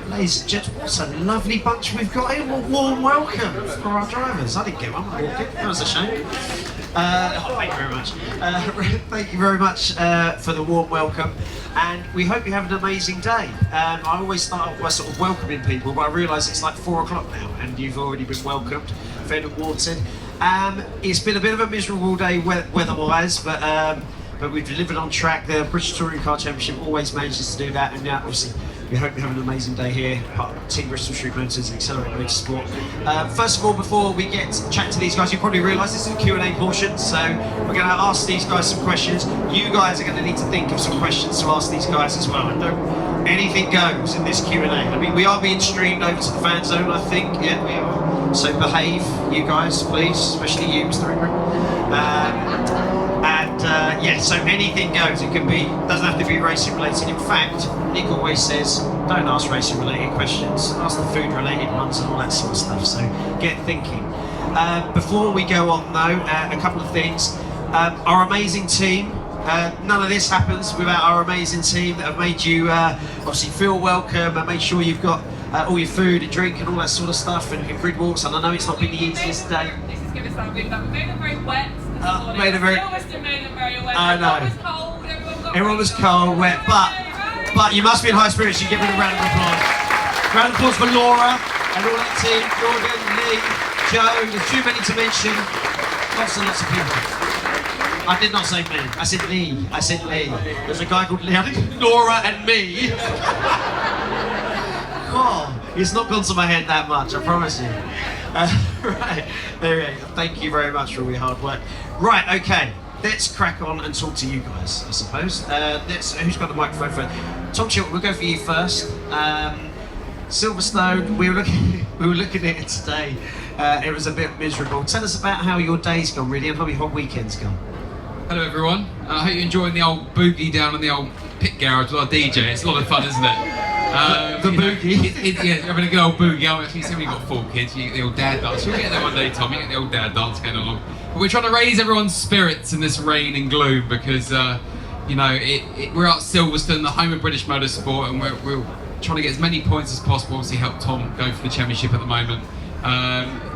Ladies and gentlemen, what a lovely bunch we've got here. What a warm welcome for our drivers. I didn't get one walking. That was a shame. Thank you very much. Thank you very much for the warm welcome, and we hope you have an amazing day. I always start off by sort of welcoming people, but I realise it's like 4 o'clock now, and you've already been welcomed, fed and watered. It's been a bit of a miserable day weather-wise, but we've delivered on track. The British Touring Car Championship always manages to do that, and now obviously we hope you have an amazing day here, part of Team Bristol Street Motors and Accelerate Motorsport. First of all, before we get to chat to these guys, you probably realise this is a Q&A portion, so we're going to ask these guys some questions. You guys are going to need to think of some questions to ask these guys as well. And anything goes in this Q&A. I mean, we are being streamed over to the fan zone, I think. Yeah, we are. So behave, you guys, please, especially you, Mr. Ingram. Yeah, so anything goes. It can be, doesn't have to be racing related. In fact, Nick always says, don't ask racing related questions, ask the food related ones and all that sort of stuff. So get thinking. Before we go on though, a couple of things. Our amazing team. None of this happens without our amazing team that have made you obviously feel welcome and made sure you've got all your food and drink and all that sort of stuff and grid walks. And I know it's not been the easiest day. This is giving something that made it very wet. Made it very wet. I know. Everyone was cold, wet, but you must be in high spirits. You give it a round of applause. Round of applause for Laura and all that team. Jordan, Lee, Joe. There's too many to mention. Lots and lots of people. I did not say me. I said Lee. I said Lee. There's a guy called Lee. I think Laura and me. Oh, it's not gone to my head that much. I promise you. Right, there we go. Thank you very much for all your hard work. Right, okay, let's crack on and talk to you guys, I suppose. Who's got the microphone first? Tom Chilton, we'll go for you first. Silverstone, we were looking at it today. It was a bit miserable. Tell us about how your day's gone, really, and how your whole weekend's gone. Hello everyone. I hope you're enjoying the old boogie down in the old pit garage with our DJ. It's a lot of fun, isn't it? The boogie? Yeah, having a good old boogie. Actually, so we've got 4 kids. You get the old dad dance. You'll get there one day, Tom. You get the old dad dance going along. But we're trying to raise everyone's spirits in this rain and gloom because, you know, we're at Silverstone, the home of British Motorsport, and we're trying to get as many points as possible. Obviously, help Tom go for the championship at the moment.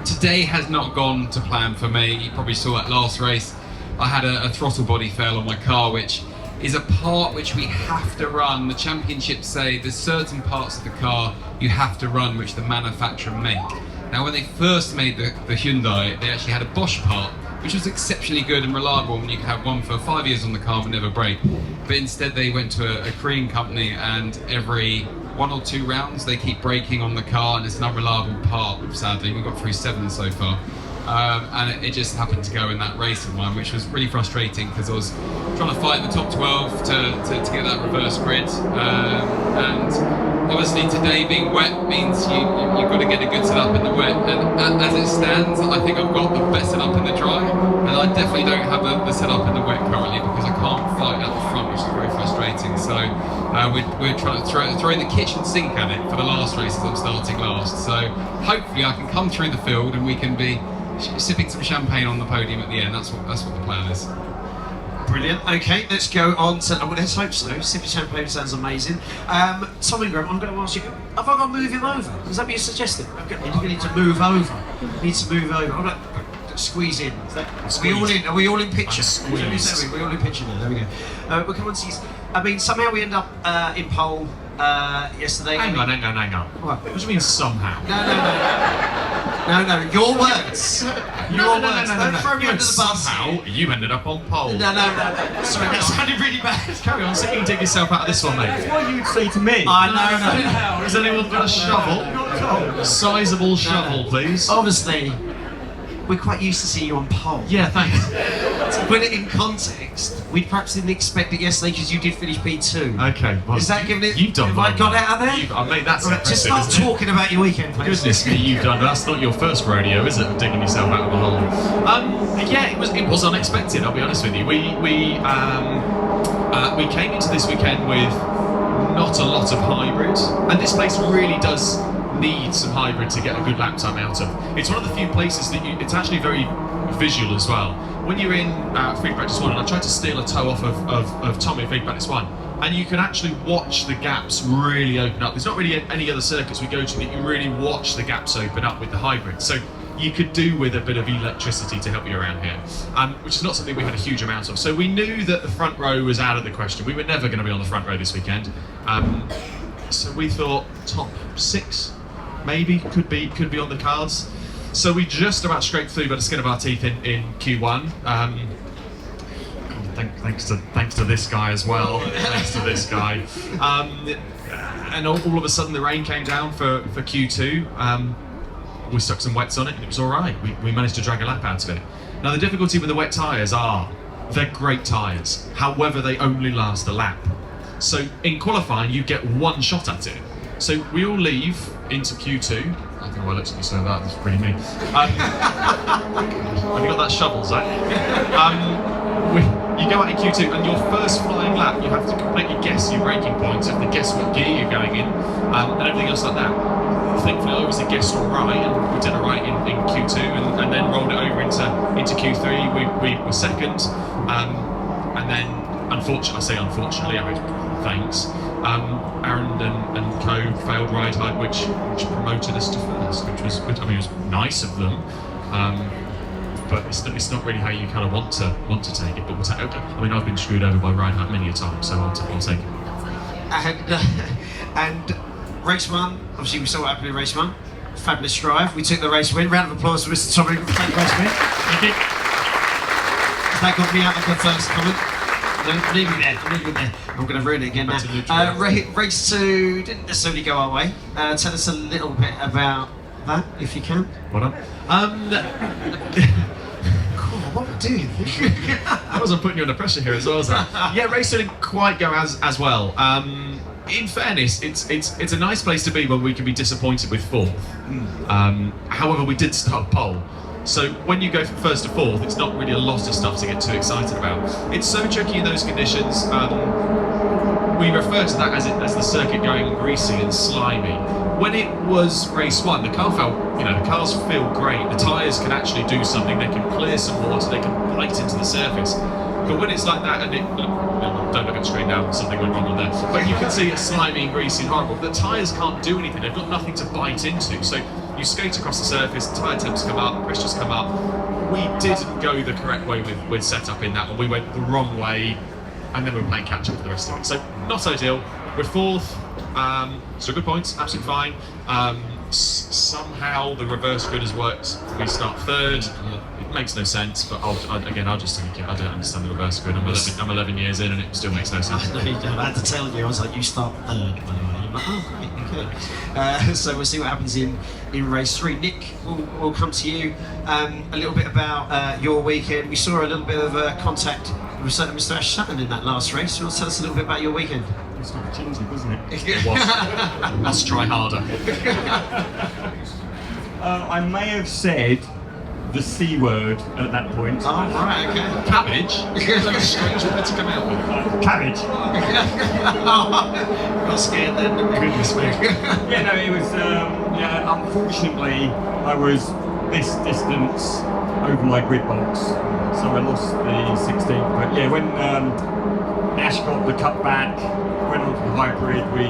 Today has not gone to plan for me. You probably saw that last race. I had a throttle body fail on my car, which is a part which we have to run. The championships say there's certain parts of the car you have to run which the manufacturer make. Now when they first made the Hyundai, they actually had a Bosch part which was exceptionally good and reliable, and you could have one for 5 years on the car and never break. But instead they went to a Korean company, and every 1 or 2 rounds they keep breaking on the car, and it's an unreliable part, sadly. We got through 7 so far. And it just happened to go in that race of mine, which was really frustrating because I was trying to fight in the top 12 to get that reverse grid. And obviously today being wet means you've got to get a good setup in the wet. And as it stands, I think I've got the best setup in the dry. And I definitely don't have the setup in the wet currently because I can't fight at the front, which is very frustrating. So we're trying to throw the kitchen sink at it for the last race as I'm starting last. So hopefully I can come through the field and we can be sipping some champagne on the podium at the end. That's what the plan is. Brilliant. Okay, let's go on to. Well, let's hope so. Sipping champagne sounds amazing. Tom Ingram, I'm going to ask you. Have I got to move him over? Is that what you're suggesting? You need to move over. You need to move over. I'm going to squeeze in. Are we all in picture? Squeeze. We're all in picture now. There we go. We'll come on to see. I mean, somehow we end up in pole yesterday. Hang on. What do you mean somehow? No, your words. Your words. Don't throw me under the bus. Somehow, you ended up on pole. No. Sorry, that sounded really bad. Carry on, so you can dig yourself out of this one, mate. That's what you'd say to me. I know. Has anyone got a shovel? A sizable shovel, please. Obviously, we're quite used to seeing you on pole. Yeah, thanks. To put it in context, we perhaps didn't expect it yesterday because you did finish P2. Okay, well, is that giving it? You've done. Have I got out of there? I made that. Right, just start talking about your weekend, please. Goodness me, you've done. That's not your first rodeo, is it? Of digging yourself out of a hole. Yeah, it was unexpected. I'll be honest with you. We came into this weekend with not a lot of hybrid, and this place really does need some hybrid to get a good lap time out of. It's one of the few places that it's actually very visual as well. When you're in Free Practice 1, and I tried to steal a toe off of Tommy at Free Practice 1, and you can actually watch the gaps really open up. There's not really any other circuits we go to that you really watch the gaps open up with the hybrid. So you could do with a bit of electricity to help you around here, which is not something we had a huge amount of. So we knew that the front row was out of the question. We were never going to be on the front row this weekend. So we thought top 6 maybe could be on the cards. So we just about scraped through by the skin of our teeth in Q1. Thanks to this guy as well. Thanks to this guy. And all of a sudden the rain came down for Q2. We stuck some wets on it and it was all right. We managed to drag a lap out of it. Now the difficulty with the wet tyres are they're great tyres. However, they only last a lap. So in qualifying, you get one shot at it. So we all leave into Q2. I don't know why I looked at you saying that. That's pretty mean. Have you got that shovel, Zach? You go out in Q2 and your first flying lap, you have to completely guess your braking points. You have to guess what gear you're going in, and everything else like that. Thankfully, I obviously guessed all right, and we did all right in Q2, and then rolled it over into Q3. We were second, and then unfortunately, I mean, thanks. Aaron and Co failed ride height, which promoted us to first, which was good. I mean, it was nice of them. But it's not really how you kind of want to take it. But we'll take it. I mean, I've been screwed over by ride height many a time, so I'll take it. And race 1, obviously we saw what happened in race 1. Fabulous drive. We took the race win. Round of applause for Mr. Tommy. Thank race win. Thank you. That got me out of the first comment. No, leave me there. I'm going to ruin it again now. Race 2 didn't necessarily go our way. Tell us a little bit about that, if you can. What up? What we're doing? I wasn't putting you under pressure here as well, was I? Yeah, race didn't quite go as well. In fairness, it's a nice place to be when we can be disappointed with 4th. However, we did start pole. So when you go from 1st to 4th, it's not really a lot of stuff to get too excited about. It's so tricky in those conditions. We refer to that as the circuit going greasy and slimy. When it was race 1, the cars feel great. The tyres can actually do something. They can clear some water. They can bite into the surface. But when it's like that, and don't look at the screen now, something went wrong on there. But you can see it's slimy and greasy and horrible. The tyres can't do anything. They've got nothing to bite into. So you skate across the surface, tyre temps come up, pressures come up. We didn't go the correct way with setup in that one. We went the wrong way, and then we were playing catch up for the rest of it. So not ideal. We're 4th. So good points, absolutely fine. Somehow the reverse grid has worked. We start 3rd. It makes no sense, but I'll just take it. I don't understand the reverse grid. I'm 11 years in, and it still makes no sense. I had to tell you. I was like, you start 3rd, by the way. You're like, oh, great, good. So we'll see what happens in race 3. Nick, we'll come to you. A little bit about your weekend. We saw a little bit of contact with Mr. Ash Sutton in that last race. You want to tell us a little bit about your weekend? It's an opportunity, wasn't it? It was. Let's try harder. I may have said the C word at that point. Oh, right, okay. Cabbage? Like a strange word to come out with. Cabbage. Got scared then. Goodness me. Yeah, no, it was, unfortunately, I was this distance over my grid box, so I lost the 16th. But yeah, when Ash got the cut back, went onto the hybrid, we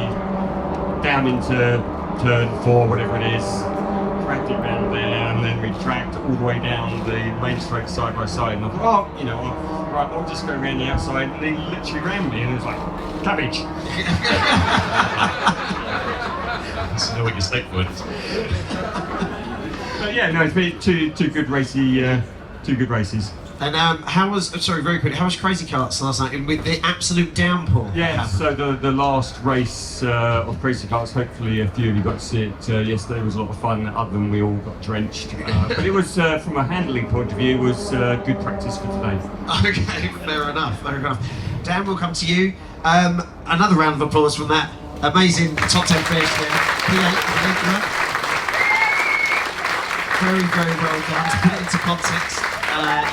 down into turn 4, whatever it is, tracked it round there, and then we tracked all the way down the main straight side by side. And I thought, I'll just go around the outside. And he literally ran me, and it was like, cabbage. So know what your steak would. But yeah, no, it's been two good races. And how was Crazy Karts last night with the absolute downpour? Yeah, so the last race of Crazy Karts, hopefully a few of you got to see it yesterday. It was a lot of fun, other than we all got drenched. But it was, from a handling point of view, it was good practice for today. Okay, fair enough. Dan, we'll come to you. Another round of applause from that amazing top 10 finish there. P8, very, very well done. To put it into context,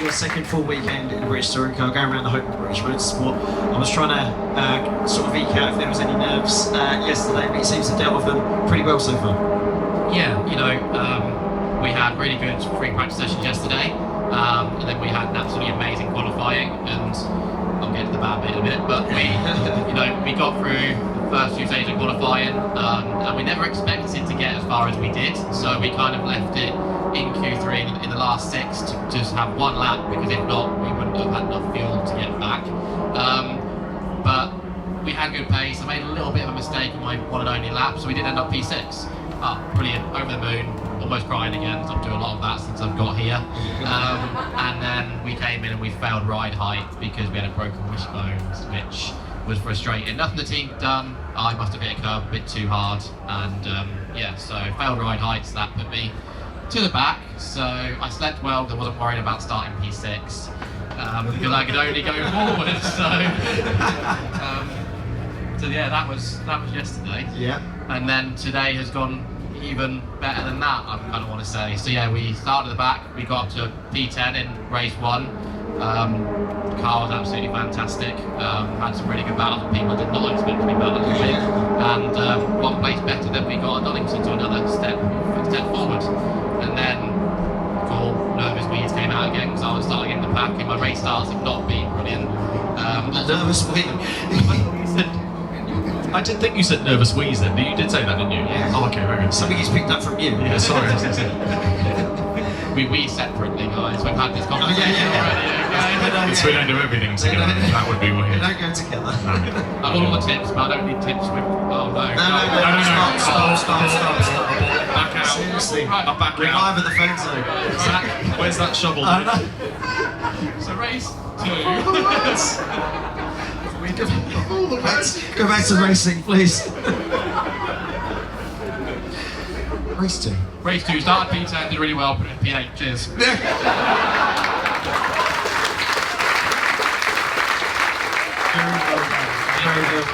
your second full weekend in the British Touring Car, going around the home of British Motorsport. I was trying to sort of eke out if there was any nerves yesterday, but it seems to dealt with them pretty well so far. Yeah, we had really good free practice sessions yesterday, and then we had an absolutely amazing qualifying, and I'll get to the bad bit in a minute, but we got through the first few stages of qualifying, and we never expected to get as far as we did, so we kind of left it in Q3 in the last 6 to just have one lap, because if not, we wouldn't have had enough fuel to get back. But we had good pace. I made a little bit of a mistake on my one and only lap, so we did end up P6. Brilliant, over the moon, almost crying again, because I'm doing a lot of that since I've got here. And then we came in and we failed ride height because we had a broken wishbone, which was frustrating. Nothing the team done. I must have hit a curve a bit too hard, and so failed ride heights. That put me to the back. So I slept well because I wasn't worried about starting P6 because I could only go forward. So yeah, that was yesterday. Yeah. And then today has gone even better than that, I kind of want to say. So yeah, we started at the back, we got up to P10 in race 1. The car was absolutely fantastic. Had some really good battles with people I did not expect to be battling with. And one place better than we got at Donington to another step forward. And then nervous weeds came out again because I was starting in the pack and my race starts have not been brilliant. Nervous weed. I didn't think you said nervous wheeze then. You did say that, didn't you? Yeah. Oh, okay, very good. Something he's picked up from you. Yeah, sorry. We wheeze separately, guys. We've had this conversation already, okay? So we don't do everything together. That would be weird. They don't go together. I've got all the tips, but I don't need tips with... Oh, no. Stop. Back out. Seriously. I'll back We're out. live at the fan zone. Where's that shovel? So race 2. Go back to racing, please. Race 2. Race 2, started P10, did really well, put it in P8, cheers. Very good.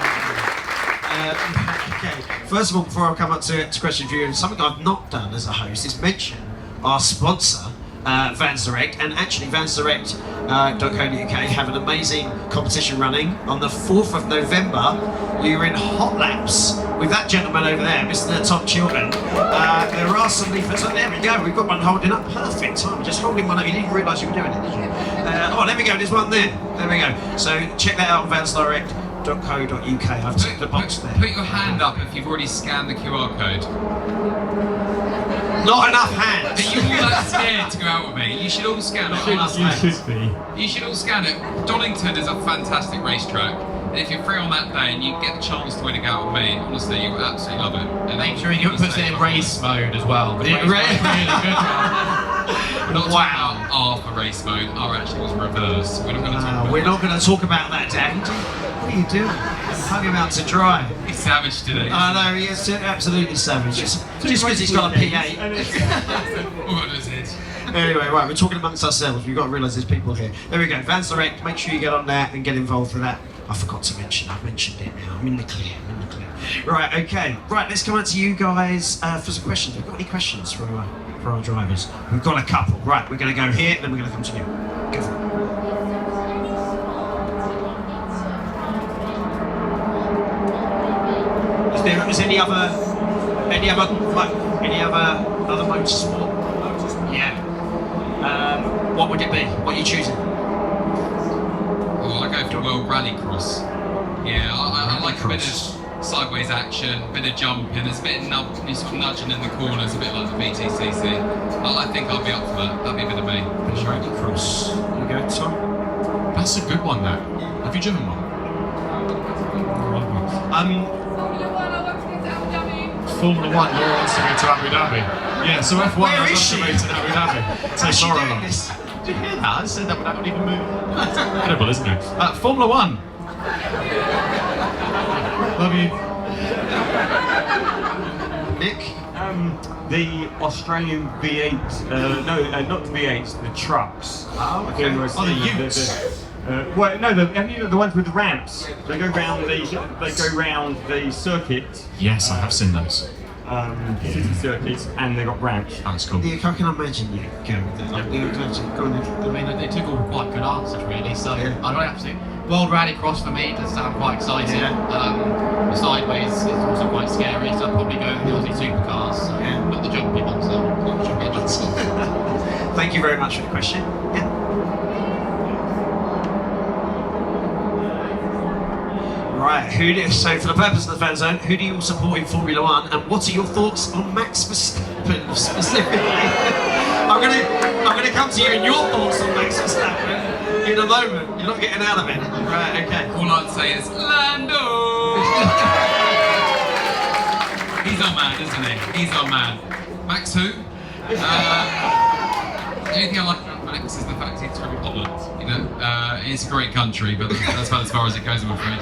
Okay. First of all, before I come up to question for you, something I've not done as a host is mention our sponsor, vansdirect, and actually vansdirect.co.uk have an amazing competition running on the 4th of November. You're in hot laps with that gentleman over there, Mr. Tom Chilton. There are some leaflets. There we go, we've got one holding up. Perfect time, just holding one up. You didn't realise you were doing it, did you? There we go, there's one there. There we go. So check that out on vansdirect.co.uk. I've ticked the box there. Put your hand up if you've already scanned the QR code. Not enough hands. Are you all that scared to go out with me? You should all scan it. You should be. You should all scan it. Donington is a fantastic racetrack. And if you're free on that day and you get the chance to win a go out with me, honestly, you'll absolutely love it. And Make sure you put it in race mode as well. Yeah, Race mode is really good. We're not talking about R for race mode. R actually was reverse. We're not going to talk about We're not going to talk about that, Dan. What are you doing? Hung him out to dry. He's savage today. I know, he is absolutely savage. Just because he's got a P8. Oh, that's it. Anyway, right, we're talking amongst ourselves. We've got to realise there's people here. There we go, Vansdirect. Make sure you get on that and get involved with that. I forgot to mention, I've mentioned it now. I'm in the clear. Right, okay. Right, let's come out to you guys for some questions. We've got any questions for our drivers? We've got a couple. Right, we're going to go here, then we're going to come to you. Go for it. Is there any other motorsport? Yeah. What would it be? What are you choosing? Oh, I go for World Rallycross. Yeah, I like a bit of sideways action, a bit of jumping, there's a bit of sort of nudging in the corners, a bit like the VTCC. I think I'll be up for that. That'd be a bit of me. Rallycross. There you go, Tom. That's a good one, that. Have you driven one? Formula 1, I want to get to Abu Dhabi. Formula 1, Laura wants to go to Abu Dhabi. Yeah, so F1 Where I'd is love she? to go to Abu Dhabi. Take Laura along. Did you hear that? I said that without even moving. That's incredible, isn't it? Formula 1. Love you. Nick? The Australian V8, not the V8s, the trucks. Oh, okay. The Utes. the ones with the ramps. They go round the circuit. Yes, I have seen those. City circuits, and they got ramps. That's cool. I can imagine you going with it. Go on then. I mean, they took all quite good answers, really. So Yeah. I don't have to. World Rallycross for me does sound quite exciting. Yeah. The sideways is also quite scary, so I'd probably go with the Aussie supercars. So Yeah. not the jumpy ones, though. Not the jumpy ones. Thank you very much for the question. Yeah. Right, so for the purpose of the fan zone, who do you support in Formula One, and what are your thoughts on Max Verstappen specifically? I'm gonna come to you and your thoughts on Max Verstappen in a moment. You're not getting out of it. Right, okay. All I'd say is Lando. He's our man, isn't he? He's our man. Max who? The only thing I like about Max is the fact he's from Holland. You know, it's a great country, but that's about as far as it goes, I'm afraid.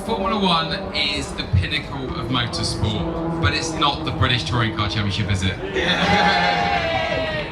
Formula One is the pinnacle of motorsport, but it's not the British Touring Car Championship, is it?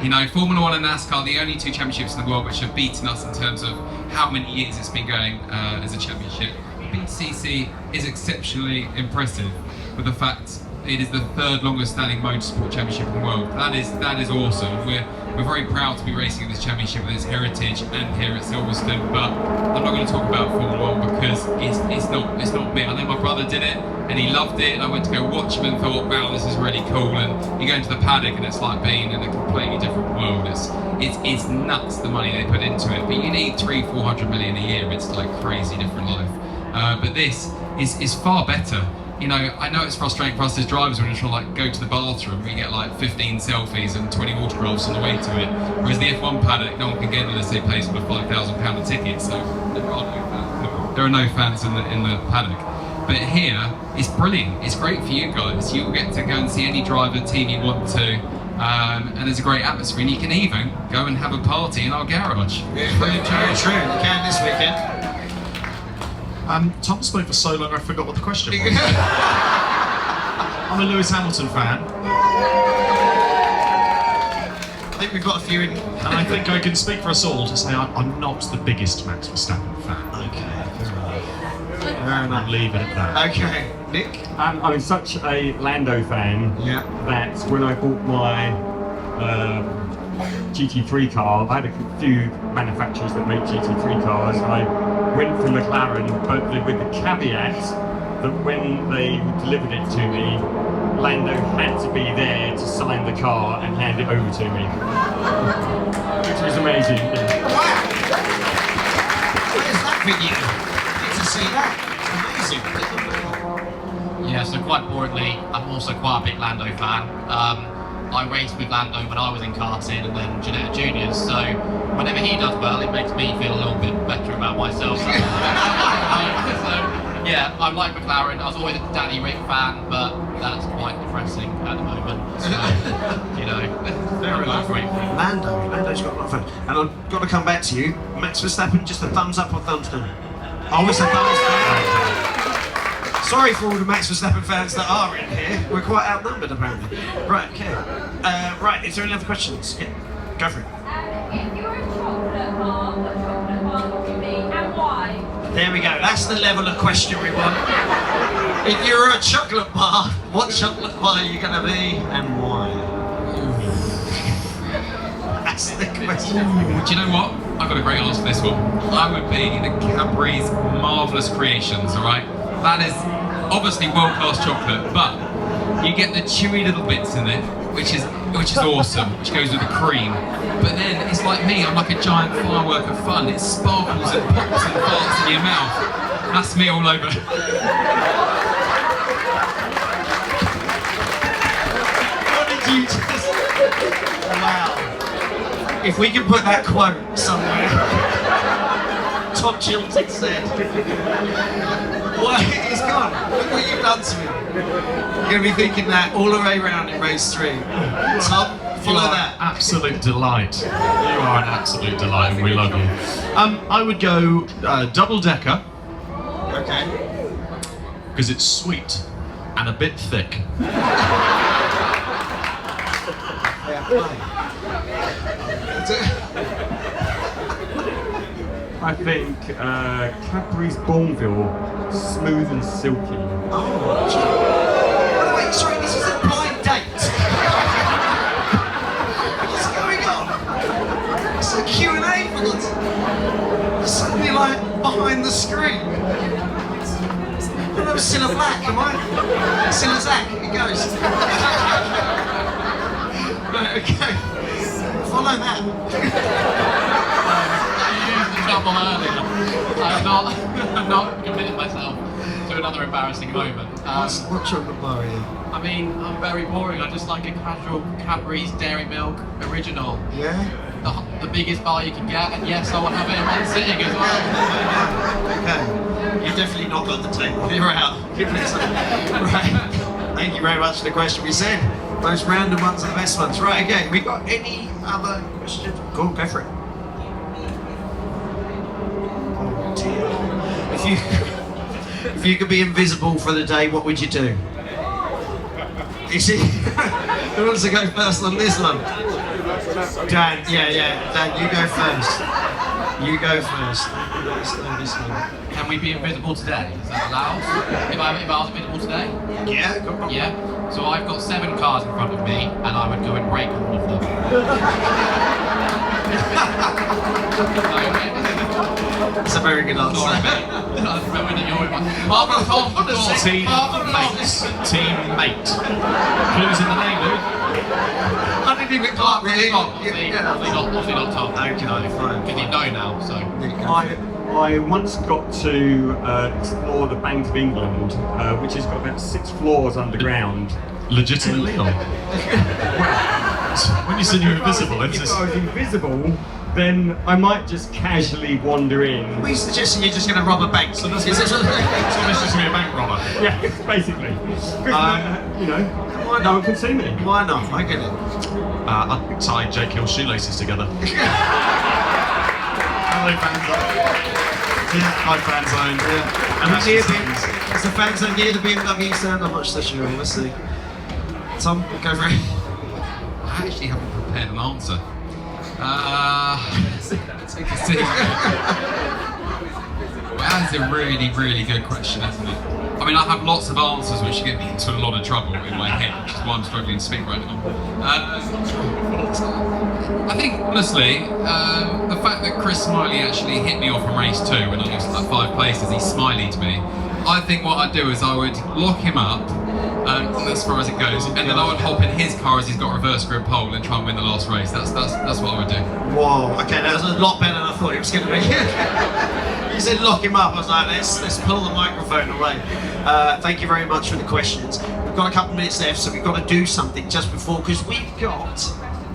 You know, Formula One and NASCAR are the only two championships in the world which have beaten us in terms of how many years it's been going as a championship. BCC is exceptionally impressive with the fact it is the third longest standing motorsport championship in the world. That is awesome. We're very proud to be racing in this championship with its heritage and here at Silverstone, but I'm not going to talk about Formula 1 because it's not me. I know my brother did it and he loved it, and I went to go watch him and thought, wow, this is really cool. And you go into the paddock and it's like being in a completely different world. It's nuts the money they put into it, but you need 300-400 million a year. It's like crazy different life. But this is far better. You know, I know it's frustrating for us as drivers when we're trying to like go to the bathroom. We get like 15 selfies and 20 autographs on the way to it. Whereas the F1 paddock, no one can get unless they pay sort of £5,000 a ticket. So there are no fans in the paddock. But here, it's brilliant. It's great for you guys. You'll get to go and see any driver team you want to. And there's a great atmosphere, and you can even go and have a party in our garage. Yeah, very true. You can this weekend. Tom spoke for so long I forgot what the question was. I'm a Lewis Hamilton fan. I think we've got a few in. And I think I can speak for us all to say I'm not the biggest Max Verstappen fan. Okay, fair enough. I'll leave it at that. Okay, Nick? I'm such a Lando fan that when I bought my GT3 car, I had a few manufacturers that make GT3 cars, and I went for McLaren, but with the caveat that when they delivered it to me, Lando had to be there to sign the car and hand it over to me, which was amazing. Wow! Where's that video? Get to see that. It's amazing. Yeah, so quite boringly, I'm also quite a big Lando fan. I raced with Lando when I was in karting and then Jeanette Juniors, so whenever he does well, it makes me feel a little bit better about myself. So yeah, I like McLaren. I was always a Danny Rick fan, but that's quite depressing at the moment. So, you know, Fair enough. Lando's got a lot of fun. And I've got to come back to you. Max Verstappen, just a thumbs up or thumbs down? Always a thumbs down. Sorry for all the Max Verstappen fans that are in here. We're quite outnumbered apparently. Right, okay. Right, is there any other questions? Yeah, go for it. If you were a chocolate bar, what chocolate bar would you be and why? There we go, that's the level of question we want. If you're a chocolate bar, what chocolate bar are you going to be and why? That's the question. Do you know what? I've got a great answer to this one. I would be the Cadbury's Marvellous Creations, alright? That is obviously world-class chocolate, but you get the chewy little bits in it, which is awesome, which goes with the cream. But then it's like me, I'm like a giant firework of fun. It sparkles and pops and farts in your mouth. That's me all over. What did you just... Wow. If we can put that quote somewhere. Tom Chilton said. Well, it's gone. Look what you've done to me. You're going to be thinking that all the way around in race 3. Tom, follow that. Absolute delight. You are an absolute delight, and we love you. I would go double-decker. Okay. Because it's sweet and a bit thick. I think Cadbury's Bourneville, smooth and silky. Oh, by the way, sorry, this is a blind date. What's going on? It's a Q&A for this. It's suddenly like behind the screen. I know Cilla Black, am I? Cilla Zach, it goes. Right, okay. Follow that. come on early. I'm not committed myself to another embarrassing moment. What chocolate bar are you? I mean, I'm very boring. I just like a casual Cadbury's Dairy Milk original. Yeah? The biggest bar you can get, and yes, I will have it in one sitting as well. Okay. You've definitely not got the table. You're out. Right. Thank you very much for the question. We said most random ones are the best ones. Right, okay. We got any other questions? Go for it. Oh dear. If you could be invisible for the day, what would you do? You see? Who wants to go first on this one? Dan, Dan, you go first. You go first. This one. Can we be invisible today? Is that allowed? If I was invisible today? Yeah, go on. Yeah. So I've got 7 cars in front of me, and I would go and break all of them. That's a very good answer. Sorry, mate. I remember that you're in my... Teammate. Clues in the name, dude. I didn't even clark really. Obviously not Tom. Okay, fine. Because you know now, so... I once got to explore the Bank of England, which has got about 6 floors underground. Legitimately, or? When you said you were invisible, it's If just... I was invisible, then I might just casually wander in. We suggesting you're just going to rob a bank. So that's So it's just going to be a bank robber. Yeah, basically. No one can see me. Why not? I get it. I'd tie Jake Hill's shoelaces together. Hello, fan zone. Yeah, hi, fan zone. Yeah. And that's just things. It's the fan zone near the BMW stand. I'm not so sure. Let's see. Tom, go for it. I actually haven't prepared an answer. Take a seat. Well, that's a really, really good question, isn't it? I mean, I have lots of answers which get me into a lot of trouble in my head, which is why I'm struggling to speak right now. I think, honestly, the fact that Chris Smiley actually hit me off in race 2 when I lost like 5 places, he smileyed me. I think what I'd do is I would lock him up, as far as it goes, and then I would hop in his car as he's got a reverse grip pole and try and win the last race. That's what I would do. Whoa, okay, that was a lot better than I thought it was going to be. You said lock him up, I was like, let's pull the microphone away. Thank you very much for the questions. We've got a couple of minutes left, so we've got to do something just before, because we've got...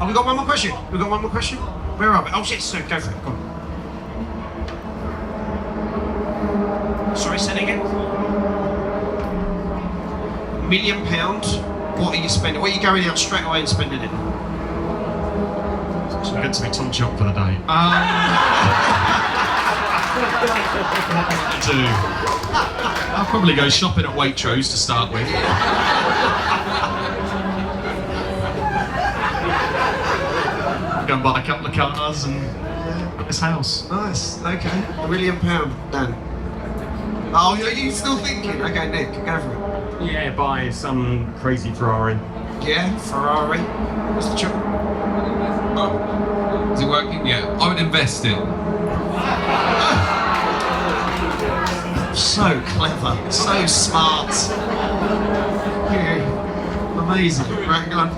Oh, we've got one more question. We've got one more question? Where are we? Oh, shit, so go for it, go on. Sorry, say it again. £1 million, what are you spending? What are you going out straight away and spending it? So good to be Tom Chop for the day. I'll probably go shopping at Waitrose to start with. Go and buy a couple of cars and this house. Nice, okay. £1 million, Dan. Oh, are you still thinking? Okay, Nick, go for it. Yeah, buy some crazy Ferrari. Yeah, Ferrari. What's the trick? Oh, is it working? Yeah, I would invest it. So clever, so smart. Yeah. Amazing. Right, go on.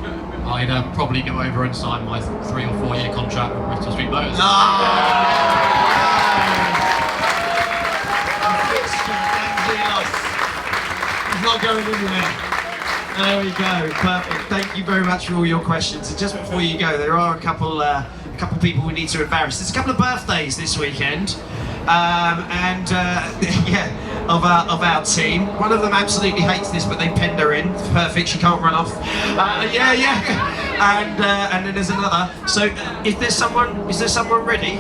I'd probably go over and sign my 3 or 4 year contract with Bristol Street Motors. He's not going anywhere. There we go. Perfect. Thank you very much for all your questions. And just before you go, there are a couple people we need to embarrass. There's a couple of birthdays this weekend, of our team. One of them absolutely hates this, but they penned her in. It's perfect. She can't run off. And then there's another. So, is there someone ready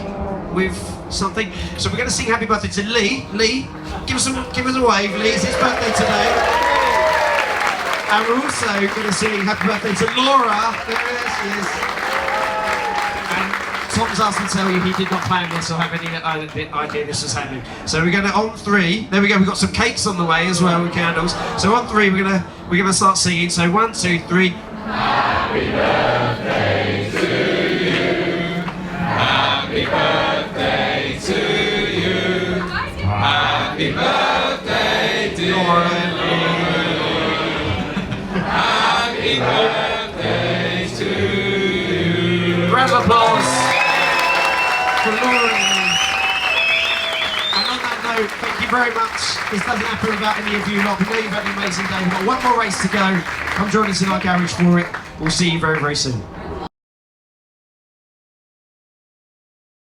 with something? So we're going to sing happy birthday to Lee. Lee, give us a wave. Lee, it's his birthday today. And we're also going to sing happy birthday to Laura. There she is. And Tom's asked me to tell you he did not plan this or have any idea this was happening. So we're going to, on 3, there we go, we've got some cakes on the way as well with candles. So on 3 we're going to start singing. So 1, 2, 3. Happy birthday to you. Happy birthday to you. Happy birthday, dear Laura. Happy birthday to you. Round of applause for Laura. very much. This doesn't happen without any of you lot. We know you've had an amazing day. We've got one more race to go. Come join us in our garage for it. We'll see you very, very soon.